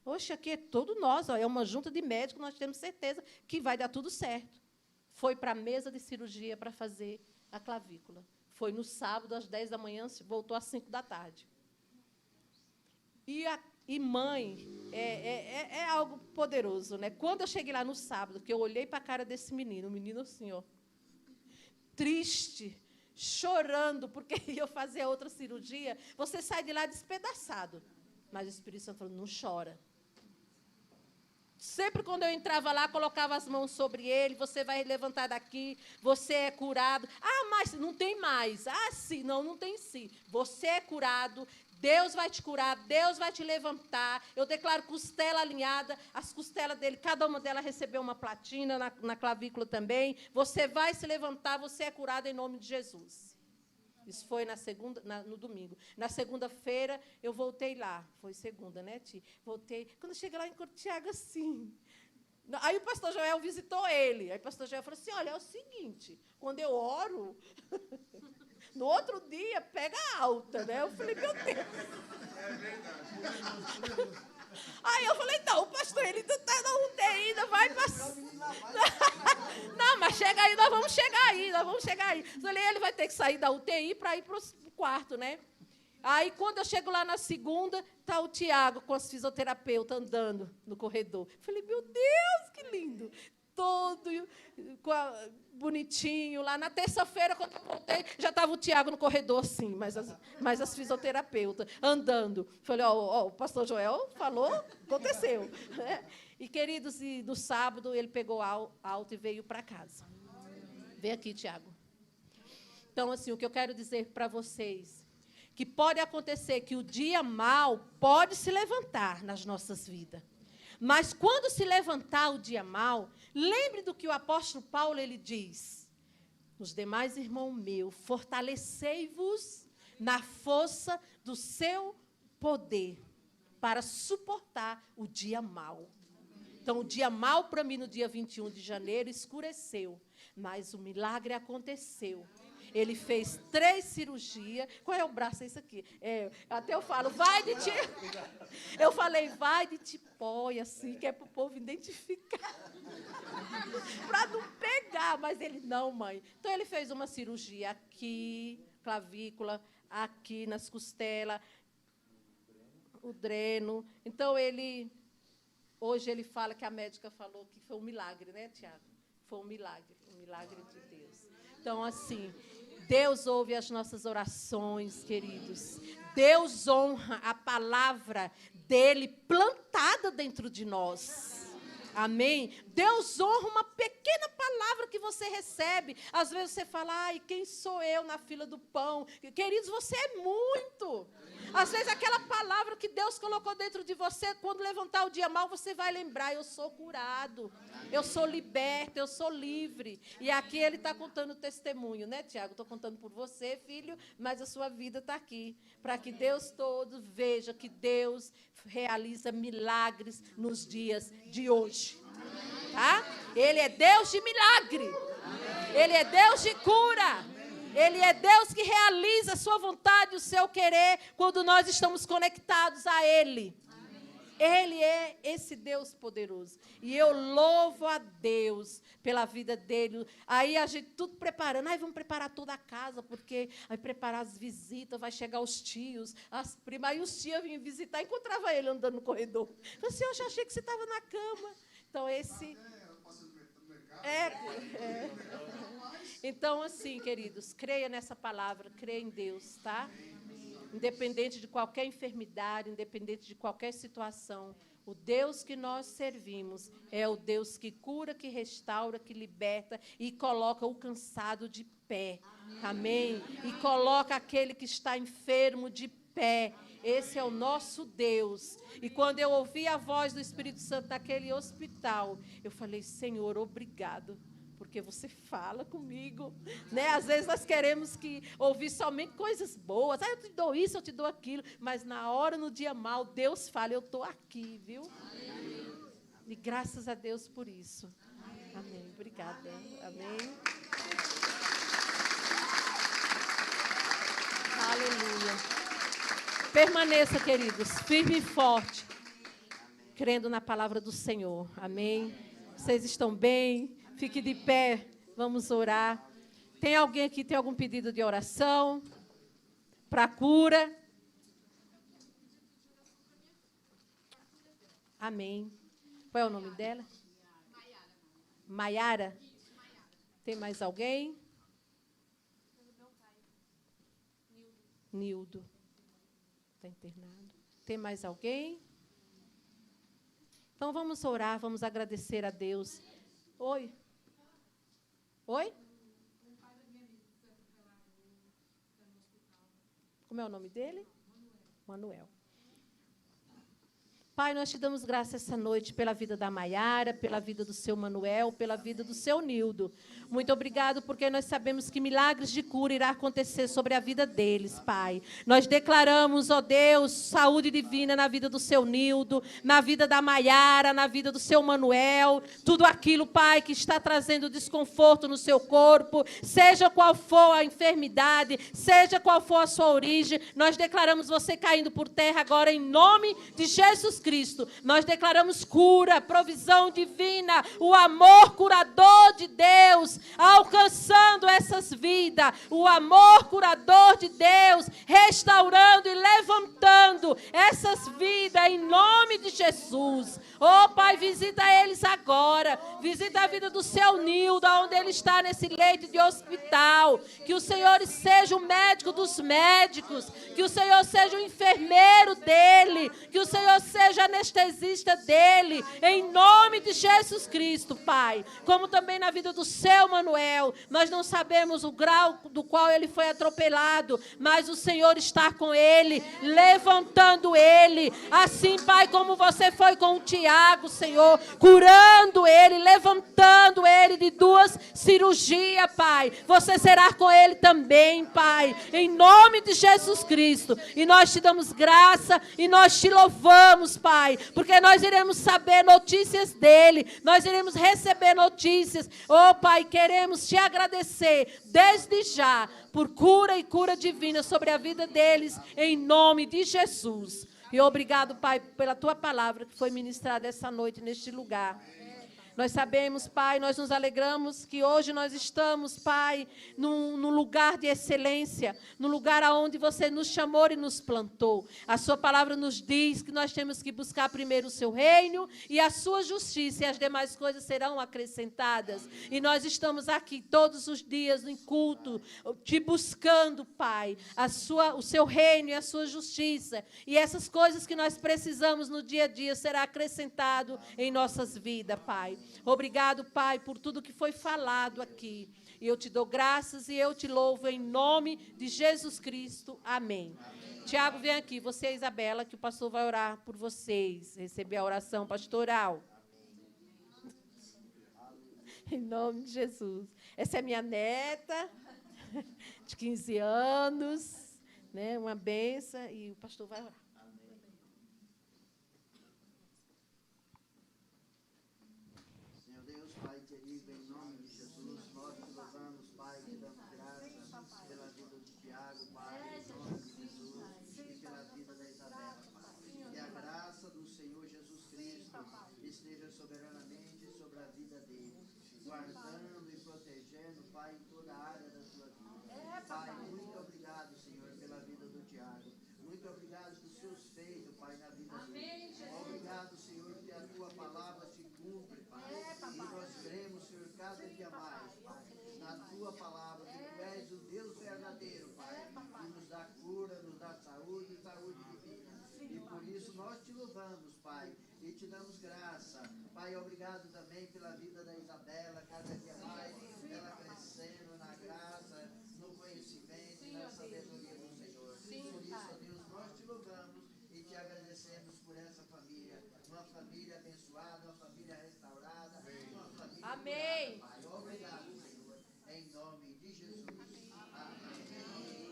Speaker 1: Oxe, aqui é todo nós, ó, é uma junta de médicos, nós temos certeza que vai dar tudo certo. Foi para a mesa de cirurgia para fazer a clavícula. Foi no sábado, às 10h, voltou às 5h. E mãe, é algo poderoso, né? Quando eu cheguei lá no sábado, que eu olhei para a cara desse menino, o menino assim, ó, triste, chorando, porque ia fazer outra cirurgia, você sai de lá despedaçado. Mas o Espírito Santo falou, não chora. Sempre quando eu entrava lá, colocava as mãos sobre ele, você vai levantar daqui, você é curado. Ah, mas não tem mais. Ah, sim, não tem sim. Você é curado, Deus vai te curar, Deus vai te levantar. Eu declaro costela alinhada, as costelas dele, cada uma delas recebeu uma platina, na clavícula também. Você vai se levantar, você é curado em nome de Jesus. Isso foi no domingo. Na segunda-feira, eu voltei lá. Foi segunda, né, Ti? Voltei. Quando eu cheguei lá, encontrei o Tiago assim. Aí o pastor Joel visitou ele. Aí o pastor Joel falou assim, olha, é o seguinte, quando eu oro, no outro dia, pega alta, né? Eu falei, meu Deus.
Speaker 3: É verdade.
Speaker 1: Aí eu falei, não, o pastor, ele está na UTI ainda, vai passar. Não, mas chega aí, nós vamos chegar aí. Eu falei, ele vai ter que sair da UTI para ir para o quarto, né? Aí, quando eu chego lá na segunda, está o Tiago com as fisioterapeutas andando no corredor. Eu falei, meu Deus, que lindo. Todo bonitinho. Lá na terça-feira, quando eu voltei, já estava o Tiago no corredor, assim, mas as fisioterapeutas, andando. Falei, ó, o pastor Joel falou, aconteceu. E, queridos, no sábado, ele pegou alto e veio para casa. Vem aqui, Tiago. Então, assim, o que eu quero dizer para vocês, que pode acontecer que o dia mau pode se levantar nas nossas vidas. Mas quando se levantar o dia mau, lembre do que o apóstolo Paulo ele diz. Os demais irmãos meus, fortalecei-vos na força do seu poder para suportar o dia mau. Então, o dia mau para mim no dia 21 de janeiro escureceu, mas o milagre aconteceu. Ele fez 3 cirurgias. Qual é o braço? É isso aqui. Até eu falo, vai de ti. Eu falei, vai de tipóia, assim, que é para o povo identificar. Para não pegar. Mas ele, não, mãe. Então, ele fez uma cirurgia aqui, clavícula, aqui nas costelas, o dreno. Então, hoje ele fala que a médica falou que foi um milagre, né, Tiago? Foi um milagre de Deus. Então, assim, Deus ouve as nossas orações, queridos. Deus honra a palavra dele plantada dentro de nós. Amém? Deus honra uma pequena palavra que você recebe. Às vezes você fala, ai, quem sou eu na fila do pão? Queridos, você é muito. Às vezes aquela palavra que Deus colocou dentro de você, quando levantar o dia mau, você vai lembrar, eu sou curado, eu sou liberto, eu sou livre. E aqui ele está contando o testemunho, né, Tiago? Estou contando por você, filho, mas a sua vida está aqui, para que Deus todo veja que Deus realiza milagres nos dias de hoje. Tá? Ele é Deus de milagre. Ele é Deus de cura. Ele é Deus que realiza a sua vontade, o seu querer, quando nós estamos conectados a Ele. Ele é esse Deus poderoso. E eu louvo a Deus pela vida dele. Aí a gente tudo preparando. Aí vamos preparar toda a casa, porque vai preparar as visitas, vai chegar os tios, as primas. Aí os tios vinham visitar, encontrava ele andando no corredor. Eu falei assim, eu já achei que você estava na cama. Então, esse... Então, assim, queridos, creia nessa palavra, creia em Deus, tá? Independente de qualquer enfermidade, independente de qualquer situação, o Deus que nós servimos é o Deus que cura, que restaura, que liberta e coloca o cansado de pé. Amém? E coloca aquele que está enfermo de pé. Esse é o nosso Deus. E quando eu ouvi a voz do Espírito Santo naquele hospital, eu falei, Senhor, obrigado. Porque você fala comigo, né? Às vezes nós queremos ouvir somente coisas boas. Eu te dou isso, eu te dou aquilo. Mas na hora, no dia mau, Deus fala, eu estou aqui, viu? Amém. E graças a Deus por isso. Amém. Obrigada. Amém. Aleluia. Permaneça, queridos, firme e forte, crendo na palavra do Senhor. Amém. Vocês estão bem? Fique de pé, vamos orar. Tem alguém aqui, tem algum pedido de oração? Para cura? Amém. Qual é o nome dela? Maiara. Tem mais alguém? Nildo. Está internado. Tem mais alguém? Então vamos orar, vamos agradecer a Deus. Oi? Oi? Como é o nome dele? Manuel. Pai, nós te damos graça essa noite pela vida da Maiara, pela vida do seu Manuel, pela vida do seu Nildo. Muito obrigado, porque nós sabemos que milagres de cura irá acontecer sobre a vida deles, Pai. Nós declaramos, ó Deus, saúde divina na vida do seu Nildo, na vida da Maiara, na vida do seu Manuel, tudo aquilo, Pai, que está trazendo desconforto no seu corpo, seja qual for a enfermidade, seja qual for a sua origem, nós declaramos você caindo por terra agora em nome de Jesus Cristo, nós declaramos cura, provisão divina, o amor curador de Deus, alcançando essas vidas, o amor curador de Deus, restaurando e levantando essas vidas em nome de Jesus. Oh, Pai, visita eles agora, visita a vida do seu Nildo, onde ele está nesse leito de hospital, que o Senhor seja o médico dos médicos, que o Senhor seja o enfermeiro dele, que o Senhor seja anestesista dele, em nome de Jesus Cristo, Pai. Como também na vida do seu Manuel, nós não sabemos o grau do qual ele foi atropelado, mas o Senhor está com ele, levantando ele, assim, Pai, como você foi com o Tiago, Senhor, curando ele, levantando ele de 2 cirurgias, Pai. Você será com ele também, Pai, em nome de Jesus Cristo. E nós te damos graça e nós te louvamos, Pai, porque nós iremos saber notícias dele, nós iremos receber notícias. Oh, Pai, queremos te agradecer desde já por cura e cura divina sobre a vida deles, em nome de Jesus. E obrigado, Pai, pela tua palavra que foi ministrada essa noite neste lugar. Nós sabemos, Pai, nós nos alegramos que hoje nós estamos, Pai, num lugar de excelência, num lugar aonde você nos chamou e nos plantou. A sua palavra nos diz que nós temos que buscar primeiro o seu reino e a sua justiça, e as demais coisas serão acrescentadas. E nós estamos aqui todos os dias em culto, te buscando, Pai, o seu reino e a sua justiça. E essas coisas que nós precisamos no dia a dia será acrescentado em nossas vidas, Pai. Obrigado, Pai, por tudo que foi falado aqui. E eu te dou graças e eu te louvo em nome de Jesus Cristo. Amém. Tiago, vem aqui. Você e Isabela, que o pastor vai orar por vocês. Receber a oração pastoral. Em nome de Jesus. Essa é minha neta, de 15 anos, né? Uma bênção. E o pastor vai orar.
Speaker 2: Esteja soberanamente sobre a vida dele, guardando e protegendo, Pai, em toda a área da sua vida. Pai, muito obrigado, Senhor, pela vida do Tiago. Muito obrigado por seus feitos, Pai, na vida dele. Obrigado, Senhor, que a tua palavra se cumpre, Pai. E nós cremos, Senhor, cada dia mais, Pai, na tua palavra, que tu és o Deus verdadeiro, Pai, que nos dá cura, nos dá saúde e saúde divina. E por isso nós te louvamos, Pai, e te damos graça. Pai, obrigado também pela vida da Isabela, cada dia mais, ela crescendo na graça, no conhecimento e na sabedoria do Senhor. Por isso, ó Deus, nós te louvamos e te agradecemos por essa família. Uma família abençoada, uma família restaurada, uma família
Speaker 1: Amém.
Speaker 2: curada, Pai. Obrigado, Senhor, em nome de Jesus. Amém.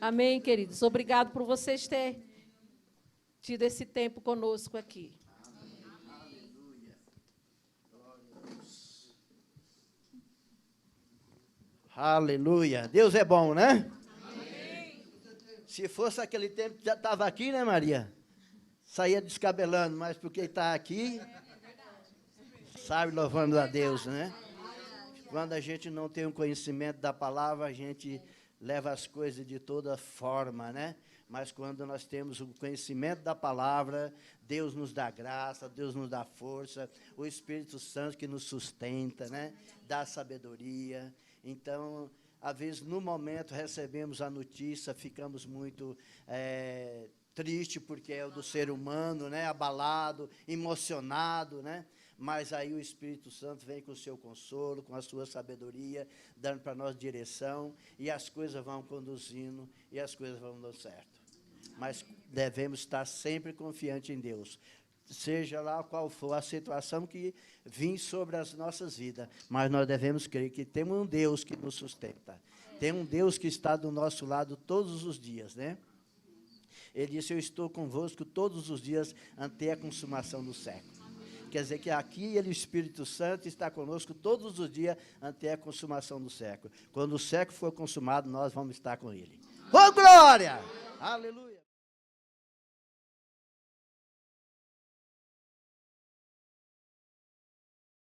Speaker 1: Amém, queridos. Obrigado por vocês terem tido esse tempo conosco aqui.
Speaker 2: Aleluia. Glória a Deus. Aleluia. Deus é bom, né? Amém. Se fosse aquele tempo que já estava aqui, né, Maria? Saía descabelando, mas porque está aqui, sabe, louvando a Deus, né? Quando a gente não tem um conhecimento da palavra, a gente leva as coisas de toda forma, né? Mas quando nós temos o conhecimento da palavra, Deus nos dá graça, Deus nos dá força, o Espírito Santo que nos sustenta, né? Dá sabedoria. Então, às vezes, no momento, recebemos a notícia, ficamos muito tristes, porque é o do ser humano, né? Abalado, emocionado, né? Mas aí o Espírito Santo vem com o seu consolo, com a sua sabedoria, dando para nós direção, e as coisas vão conduzindo, e as coisas vão dando certo. Mas devemos estar sempre confiantes em Deus, seja lá qual for a situação que vir sobre as nossas vidas, mas nós devemos crer que temos um Deus que nos sustenta, tem um Deus que está do nosso lado todos os dias, né? Ele disse, eu estou convosco todos os dias até a consumação do século. quer dizer que aqui ele, o Espírito Santo, está conosco todos os dias até a consumação do século. Quando o século for consumado, nós vamos estar com ele. Glória! Aleluia!